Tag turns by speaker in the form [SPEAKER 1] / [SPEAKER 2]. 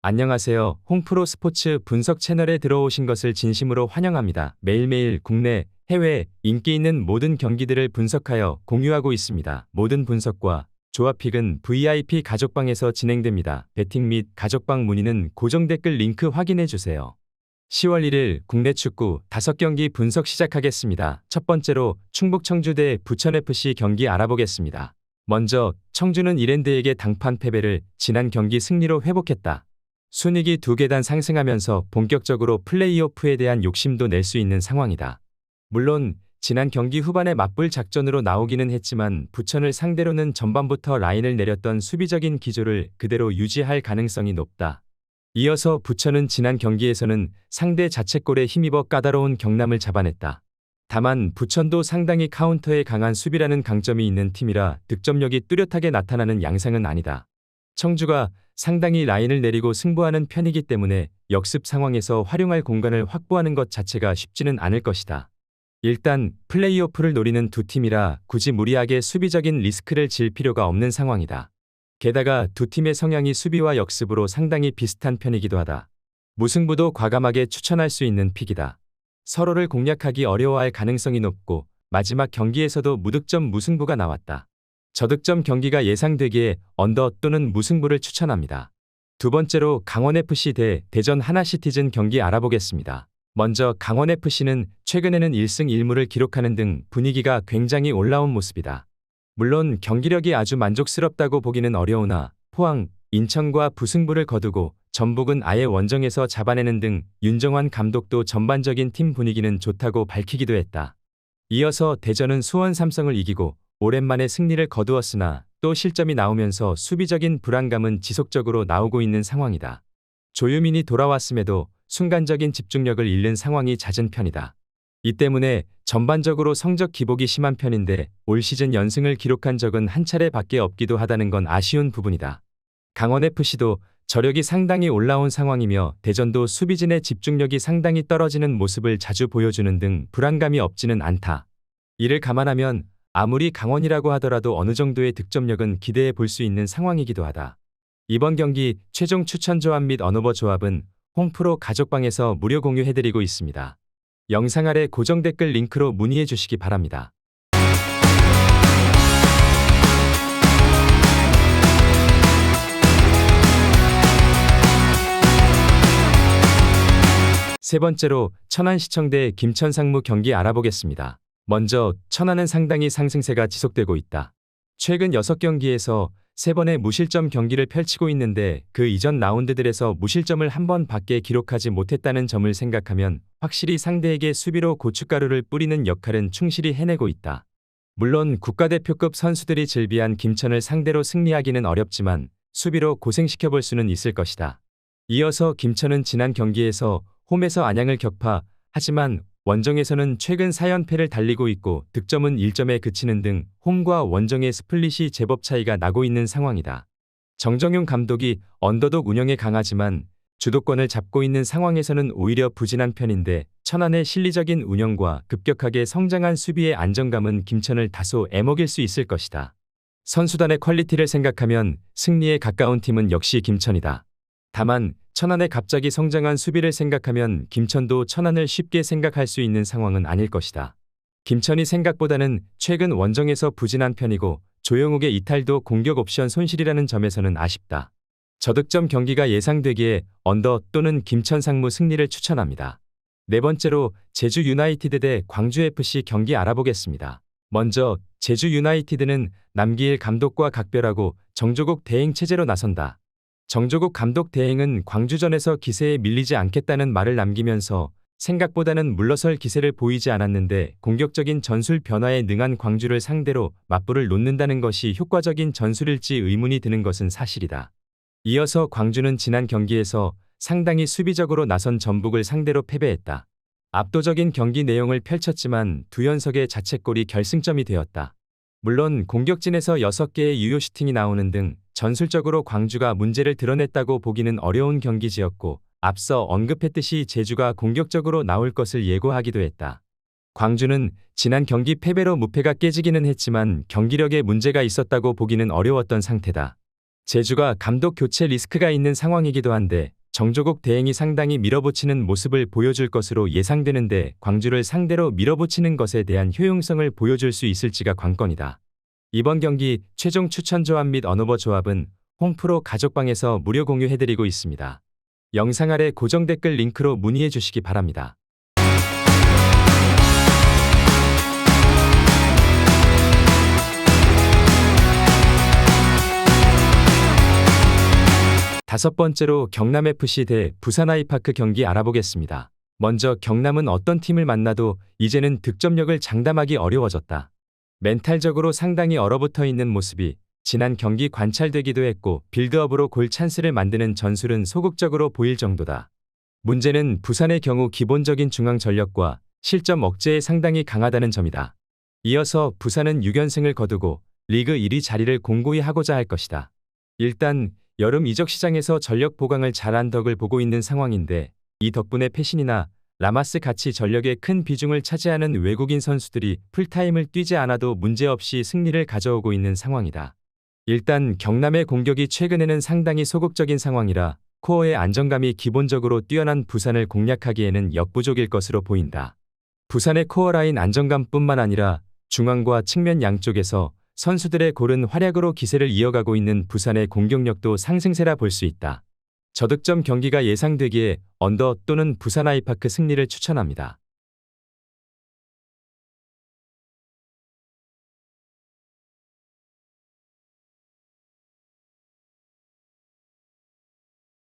[SPEAKER 1] 안녕하세요. 홍프로 스포츠 분석 채널에 들어오신 것을 진심으로 환영합니다. 매일매일 국내, 해외 인기 있는 모든 경기들을 분석하여 공유하고 있습니다. 모든 분석과 조합픽은 VIP 가족방에서 진행됩니다. 배팅 및 가족방 문의는 고정 댓글 링크 확인해 주세요. 10월 1일 국내 축구 5경기 분석 시작하겠습니다. 첫 번째로 충북 청주 대 부천FC 경기 알아보겠습니다. 먼저 청주는 이랜드에게 당판 패배를 지난 경기 승리로 회복했다. 순위기 2계단 상승하면서 본격적으로 플레이오프에 대한 욕심도 낼 수 있는 상황이다. 물론 지난 경기 후반에 맞불 작전으로 나오기는 했지만 부천을 상대로는 전반부터 라인을 내렸던 수비적인 기조를 그대로 유지할 가능성이 높다. 이어서 부천은 지난 경기에서는 상대 자책골에 힘입어 까다로운 경남을 잡아냈다. 다만 부천도 상당히 카운터에 강한 수비라는 강점이 있는 팀이라 득점력이 뚜렷하게 나타나는 양상은 아니다. 청주가 상당히 라인을 내리고 승부하는 편이기 때문에 역습 상황에서 활용할 공간을 확보하는 것 자체가 쉽지는 않을 것이다. 일단 플레이오프를 노리는 두 팀이라 굳이 무리하게 수비적인 리스크를 질 필요가 없는 상황이다. 게다가 두 팀의 성향이 수비와 역습으로 상당히 비슷한 편이기도 하다. 무승부도 과감하게 추천할 수 있는 픽이다. 서로를 공략하기 어려워할 가능성이 높고 마지막 경기에서도 무득점 무승부가 나왔다. 저득점 경기가 예상되기에 언더 또는 무승부를 추천합니다. 두 번째로 강원FC 대 대전 하나시티즌 경기 알아보겠습니다. 먼저 강원FC는 최근에는 1승 1무를 기록하는 등 분위기가 굉장히 올라온 모습이다. 물론 경기력이 아주 만족스럽다고 보기는 어려우나 포항, 인천과 부승부를 거두고 전북은 아예 원정에서 잡아내는 등 윤정환 감독도 전반적인 팀 분위기는 좋다고 밝히기도 했다. 이어서 대전은 수원 삼성을 이기고 오랜만에 승리를 거두었으나 또 실점이 나오면서 수비적인 불안감은 지속적으로 나오고 있는 상황이다. 조유민이 돌아왔음에도 순간적인 집중력을 잃는 상황이 잦은 편이다. 이 때문에 전반적으로 성적 기복이 심한 편인데 올 시즌 연승을 기록한 적은 한 차례밖에 없기도 하다는 건 아쉬운 부분이다. 강원FC도 저력이 상당히 올라온 상황이며 대전도 수비진의 집중력이 상당히 떨어지는 모습을 자주 보여주는 등 불안감이 없지는 않다. 이를 감안하면 아무리 강원이라고 하더라도 어느 정도의 득점력은 기대해 볼 수 있는 상황이기도 하다. 이번 경기 최종 추천 조합 및 언어버 조합은 홍프로 가족방에서 무료 공유해드리고 있습니다. 영상 아래 고정 댓글 링크로 문의해 주시기 바랍니다. 세 번째로 천안시청 대 김천상무 경기 알아보겠습니다. 먼저 천안은 상당히 상승세가 지속되고 있다. 최근 6경기에서 3번의 무실점 경기를 펼치고 있는데 그 이전 라운드들에서 무실점을 한 번밖에 기록하지 못했다는 점을 생각하면 확실히 상대에게 수비로 고춧가루를 뿌리는 역할은 충실히 해내고 있다. 물론 국가대표급 선수들이 즐비한 김천을 상대로 승리하기는 어렵지만 수비로 고생시켜볼 수는 있을 것이다. 이어서 김천은 지난 경기에서 홈에서 안양을 격파, 하지만 원정에서는 최근 4연패를 달리고 있고 득점은 1점에 그치는 등 홈과 원정의 스플릿이 제법 차이가 나고 있는 상황이다. 정정용 감독이 언더독 운영에 강하지만 주도권을 잡고 있는 상황에서는 오히려 부진한 편인데 천안의 실리적인 운영과 급격하게 성장한 수비의 안정감은 김천을 다소 애먹일 수 있을 것이다. 선수단의 퀄리티를 생각하면 승리에 가까운 팀은 역시 김천이다. 다만 천안의 갑자기 성장한 수비를 생각하면 김천도 천안을 쉽게 생각할 수 있는 상황은 아닐 것이다. 김천이 생각보다는 최근 원정에서 부진한 편이고 조영욱의 이탈도 공격 옵션 손실이라는 점에서는 아쉽다. 저득점 경기가 예상되기에 언더 또는 김천상무 승리를 추천합니다. 네 번째로 제주 유나이티드 대 광주FC 경기 알아보겠습니다. 먼저 제주 유나이티드는 남기일 감독과 각별하고 정조국 대행 체제로 나선다. 정조국 감독 대행은 광주전에서 기세에 밀리지 않겠다는 말을 남기면서 생각보다는 물러설 기세를 보이지 않았는데 공격적인 전술 변화에 능한 광주를 상대로 맞불을 놓는다는 것이 효과적인 전술일지 의문이 드는 것은 사실이다. 이어서 광주는 지난 경기에서 상당히 수비적으로 나선 전북을 상대로 패배했다. 압도적인 경기 내용을 펼쳤지만 두 연속의 자책골이 결승점이 되었다. 물론 공격진에서 6개의 유효 슈팅이 나오는 등 전술적으로 광주가 문제를 드러냈다고 보기는 어려운 경기지였고 앞서 언급했듯이 제주가 공격적으로 나올 것을 예고하기도 했다. 광주는 지난 경기 패배로 무패가 깨지기는 했지만 경기력에 문제가 있었다고 보기는 어려웠던 상태다. 제주가 감독 교체 리스크가 있는 상황이기도 한데 정조국 대행이 상당히 밀어붙이는 모습을 보여줄 것으로 예상되는데 광주를 상대로 밀어붙이는 것에 대한 효용성을 보여줄 수 있을지가 관건이다. 이번 경기 최종 추천 조합 및 언오버 조합은 홈프로 가족방에서 무료 공유해드리고 있습니다. 영상 아래 고정 댓글 링크로 문의해 주시기 바랍니다. 다섯 번째로 경남FC 대 부산 아이파크 경기 알아보겠습니다. 먼저 경남은 어떤 팀을 만나도 이제는 득점력을 장담하기 어려워졌다. 멘탈적으로 상당히 얼어붙어 있는 모습이 지난 경기 관찰되기도 했고 빌드업으로 골 찬스를 만드는 전술은 소극적으로 보일 정도다. 문제는 부산의 경우 기본적인 중앙 전력과 실점 억제에 상당히 강하다는 점이다. 이어서 부산은 6연승을 거두고 리그 1위 자리를 공고히 하고자 할 것이다. 일단 여름 이적 시장에서 전력 보강을 잘한 덕을 보고 있는 상황인데 이 덕분에 패신이나 라마스 같이 전력의 큰 비중을 차지하는 외국인 선수들이 풀타임을 뛰지 않아도 문제없이 승리를 가져오고 있는 상황이다. 일단 경남의 공격이 최근에는 상당히 소극적인 상황이라 코어의 안정감이 기본적으로 뛰어난 부산을 공략하기에는 역부족일 것으로 보인다. 부산의 코어라인 안정감뿐만 아니라 중앙과 측면 양쪽에서 선수들의 고른 활약으로 기세를 이어가고 있는 부산의 공격력도 상승세라 볼 수 있다. 저득점 경기가 예상되기에 언더 또는 부산 아이파크 승리를 추천합니다.